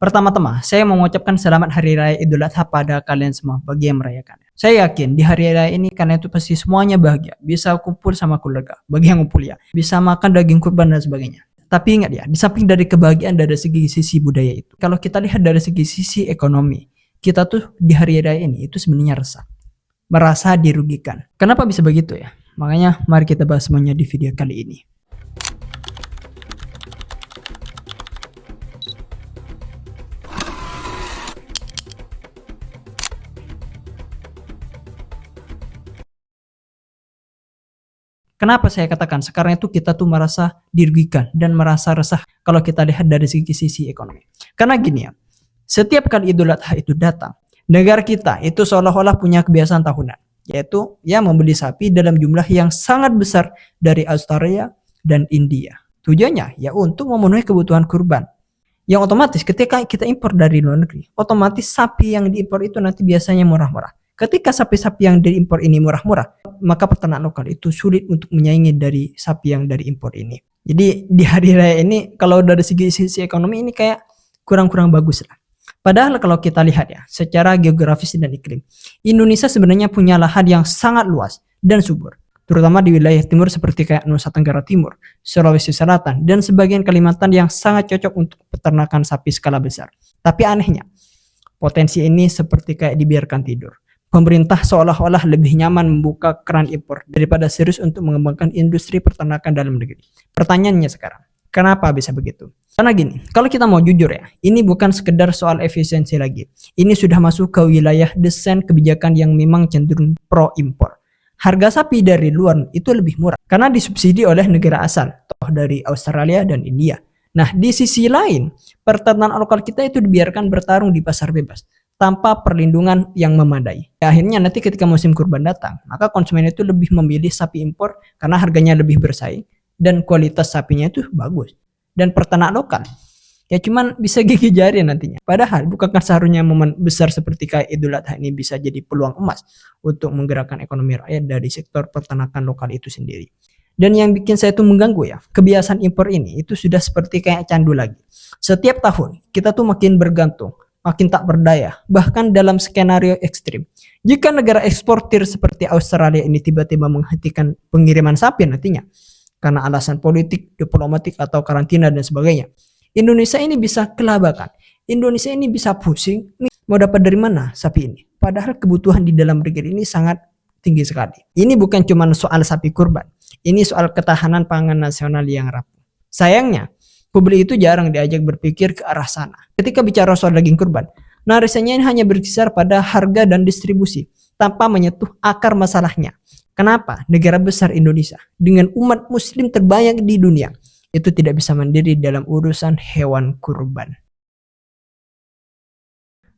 Pertama-tama, saya mau mengucapkan selamat Hari Raya Idul Adha pada kalian semua bagi yang merayakannya. Saya yakin di hari raya ini karena itu pasti semuanya bahagia, bisa kumpul sama keluarga, bagi yang ngumpul ya, bisa makan daging kurban dan sebagainya. Tapi ingat ya, di samping dari kebahagiaan dari segi sisi budaya itu, kalau kita lihat dari segi sisi ekonomi, kita tuh di hari raya ini itu sebenarnya resah, merasa dirugikan. Kenapa bisa begitu ya? Makanya mari kita bahas semuanya di video kali ini. Kenapa saya katakan sekarang itu kita tuh merasa dirugikan dan merasa resah kalau kita lihat dari sisi ekonomi. Karena gini ya, setiap kali Idul Adha itu datang, negara kita itu seolah-olah punya kebiasaan tahunan, yaitu ya membeli sapi dalam jumlah yang sangat besar dari Australia dan India. Tujuannya ya untuk memenuhi kebutuhan kurban. Yang otomatis ketika kita impor dari luar negeri, otomatis sapi yang diimpor itu nanti biasanya murah-murah. Ketika sapi-sapi yang diimpor ini murah-murah, maka peternak lokal itu sulit untuk menyaingi dari sapi yang dari impor ini. Jadi di hari raya ini kalau dari sisi ekonomi ini kayak kurang-kurang bagus lah. Padahal kalau kita lihat ya, secara geografis dan iklim, Indonesia sebenarnya punya lahan yang sangat luas dan subur, terutama di wilayah timur seperti kayak Nusa Tenggara Timur, Sulawesi Selatan, dan sebagian Kalimantan yang sangat cocok untuk peternakan sapi skala besar. Tapi anehnya, potensi ini seperti kayak dibiarkan tidur. Pemerintah seolah-olah lebih nyaman membuka keran impor daripada serius untuk mengembangkan industri peternakan dalam negeri. Pertanyaannya sekarang, kenapa bisa begitu? Karena gini, kalau kita mau jujur ya, ini bukan sekedar soal efisiensi lagi. Ini sudah masuk ke wilayah desain kebijakan yang memang cenderung pro impor. Harga sapi dari luar itu lebih murah karena disubsidi oleh negara asal, toh dari Australia dan India. Nah, di sisi lain, peternak lokal kita itu dibiarkan bertarung di pasar bebas tanpa perlindungan yang memadai. Akhirnya nanti ketika musim kurban datang, maka konsumen itu lebih memilih sapi impor karena harganya lebih bersaing dan kualitas sapinya itu bagus. Dan peternak lokal ya cuman bisa gigi jari nantinya. Padahal bukankah seharusnya momen besar seperti kayak Idul Adha ini bisa jadi peluang emas untuk menggerakkan ekonomi rakyat dari sektor peternakan lokal itu sendiri. Dan yang bikin saya tuh mengganggu ya, kebiasaan impor ini itu sudah seperti kayak candu lagi. Setiap tahun kita tuh makin bergantung, makin tak berdaya, bahkan dalam skenario ekstrim. Jika negara eksportir seperti Australia ini tiba-tiba menghentikan pengiriman sapi nantinya, karena alasan politik, diplomatik, atau karantina dan sebagainya, Indonesia ini bisa kelabakan. Indonesia ini bisa pusing, mau dapat dari mana sapi ini? Padahal kebutuhan di dalam negeri ini sangat tinggi sekali. Ini bukan cuma soal sapi kurban, ini soal ketahanan pangan nasional yang rapuh. Sayangnya, publik itu jarang diajak berpikir ke arah sana. Ketika bicara soal daging kurban, narasinya ini hanya berkisar pada harga dan distribusi, tanpa menyentuh akar masalahnya. Kenapa negara besar Indonesia dengan umat muslim terbanyak di dunia itu tidak bisa mandiri dalam urusan hewan kurban?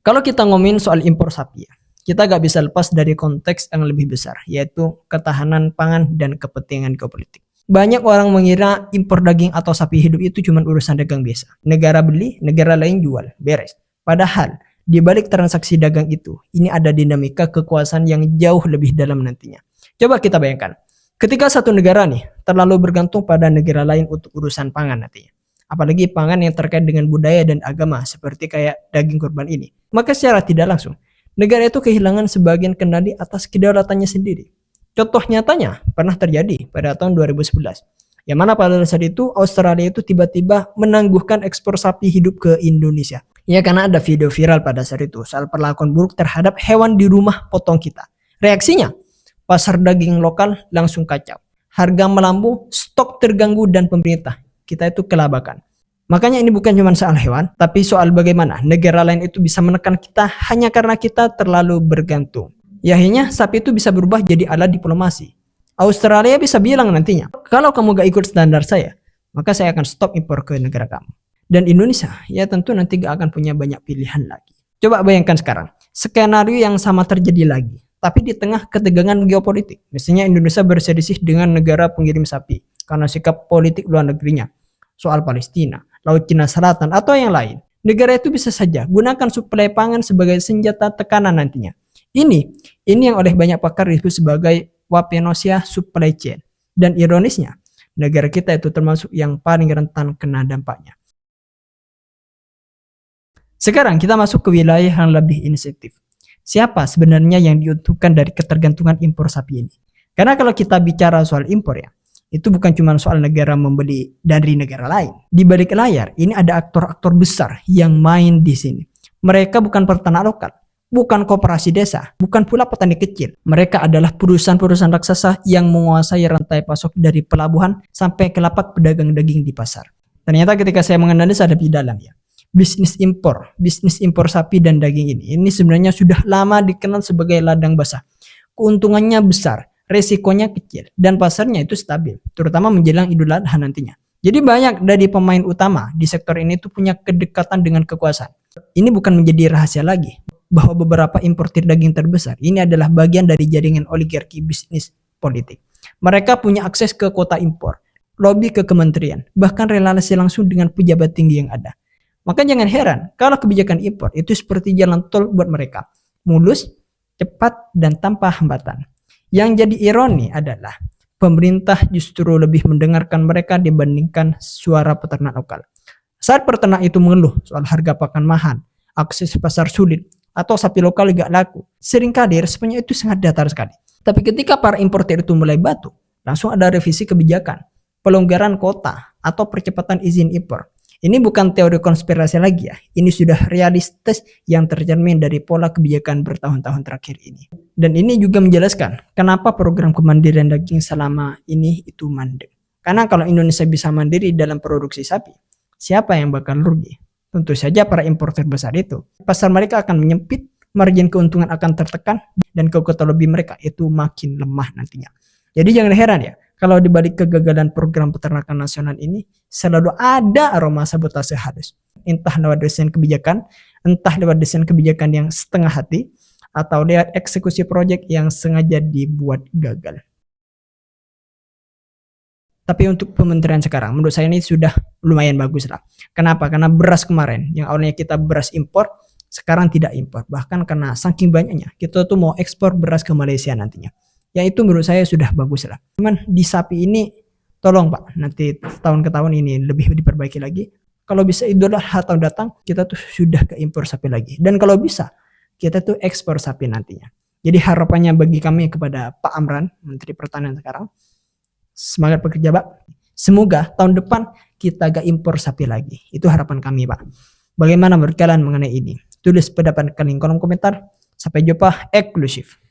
Kalau kita ngomongin soal impor sapi ya, kita gak bisa lepas dari konteks yang lebih besar, yaitu ketahanan pangan dan kepentingan geopolitik. Banyak orang mengira impor daging atau sapi hidup itu cuma urusan dagang biasa. Negara beli, negara lain jual, beres. Padahal, di balik transaksi dagang itu, ini ada dinamika kekuasaan yang jauh lebih dalam nantinya. Coba kita bayangkan, ketika satu negara nih terlalu bergantung pada negara lain untuk urusan pangan nantinya, apalagi pangan yang terkait dengan budaya dan agama seperti kayak daging kurban ini, maka secara tidak langsung negara itu kehilangan sebagian kendali atas kedaulatannya sendiri. Contoh nyatanya pernah terjadi pada tahun 2011, yang mana pada saat itu Australia itu tiba-tiba menangguhkan ekspor sapi hidup ke Indonesia. Ya karena ada video viral pada saat itu soal perlakuan buruk terhadap hewan di rumah potong kita. Reaksinya, pasar daging lokal langsung kacau. Harga melambung, stok terganggu, dan pemerintah kita itu kelabakan. Makanya ini bukan cuma soal hewan, tapi soal bagaimana negara lain itu bisa menekan kita hanya karena kita terlalu bergantung. Ya akhirnya sapi itu bisa berubah jadi alat diplomasi. Australia bisa bilang nantinya, kalau kamu gak ikut standar saya, maka saya akan stop impor ke negara kamu. Dan Indonesia, ya tentu nanti gak akan punya banyak pilihan lagi. Coba bayangkan sekarang, skenario yang sama terjadi lagi, tapi di tengah ketegangan geopolitik. Misalnya Indonesia berselisih dengan negara pengirim sapi, karena sikap politik luar negerinya, soal Palestina, Laut Cina Selatan, atau yang lain. Negara itu bisa saja gunakan suplai pangan sebagai senjata tekanan nantinya. Ini yang oleh banyak pakar disebut sebagai Wapenosia supply chain. Dan ironisnya, negara kita itu termasuk yang paling rentan kena dampaknya. Sekarang kita masuk ke wilayah yang lebih insentif. Siapa sebenarnya yang diuntungkan dari ketergantungan impor sapi ini? Karena kalau kita bicara soal impor ya, itu bukan cuma soal negara membeli dari negara lain. Di balik layar, ini ada aktor-aktor besar yang main di sini. Mereka bukan peternak lokal, bukan koperasi desa, bukan pula petani kecil. Mereka adalah perusahaan-perusahaan raksasa yang menguasai rantai pasok dari pelabuhan sampai ke lapak pedagang daging di pasar. Ternyata ketika saya menganalisa ada di dalam ya, bisnis impor sapi dan daging ini sebenarnya sudah lama dikenal sebagai ladang basah. Keuntungannya besar, resikonya kecil, dan pasarnya itu stabil, terutama menjelang Idul Adha nantinya. Jadi banyak dari pemain utama di sektor ini tuh punya kedekatan dengan kekuasaan. Ini bukan menjadi rahasia lagi bahwa beberapa importir daging terbesar ini adalah bagian dari jaringan oligarki bisnis politik. Mereka punya akses ke kota impor, lobby ke kementerian, bahkan relasi langsung dengan pejabat tinggi yang ada. Maka jangan heran kalau kebijakan impor itu seperti jalan tol buat mereka. Mulus, cepat, dan tanpa hambatan. Yang jadi ironi adalah pemerintah justru lebih mendengarkan mereka dibandingkan suara peternak lokal. Saat peternak itu mengeluh soal harga pakan mahal, akses pasar sulit, atau sapi lokal gak laku, seringkali responnya itu sangat datar sekali. Tapi ketika para importer itu mulai batu, langsung ada revisi kebijakan, pelonggaran kuota, atau percepatan izin impor. Ini bukan teori konspirasi lagi ya, ini sudah realistis yang tercermin dari pola kebijakan bertahun-tahun terakhir ini. Dan ini juga menjelaskan kenapa program kemandirian daging selama ini itu mandek. Karena kalau Indonesia bisa mandiri dalam produksi sapi, siapa yang bakal rugi? Tentu saja para importer besar itu. Pasar mereka akan menyempit, margin keuntungan akan tertekan, dan kekuatan lebih mereka itu makin lemah nantinya. Jadi jangan heran ya, kalau dibalik kegagalan program peternakan nasional ini, selalu ada aroma sabotase halus. Entah lewat desain kebijakan, entah lewat desain kebijakan yang setengah hati, atau lewat eksekusi proyek yang sengaja dibuat gagal. Tapi untuk kementerian sekarang, menurut saya ini sudah lumayan bagus lah. Kenapa? Karena beras kemarin, yang awalnya kita beras impor, sekarang tidak impor. Bahkan karena saking banyaknya, kita tuh mau ekspor beras ke Malaysia nantinya. Ya itu menurut saya sudah bagus lah. Cuman di sapi ini tolong Pak, nanti tahun ke tahun ini lebih diperbaiki lagi. Kalau bisa Idul Adha tahun datang, kita tuh sudah ke impor sapi lagi. Dan kalau bisa, kita tuh ekspor sapi nantinya. Jadi harapannya bagi kami kepada Pak Amran, Menteri Pertanian sekarang, semangat bekerja Pak. Semoga tahun depan kita gak impor sapi lagi. Itu harapan kami Pak. Bagaimana menurut kalian mengenai ini? Tulis pendapat kalian di kolom komentar. Sampai jumpa eksklusif.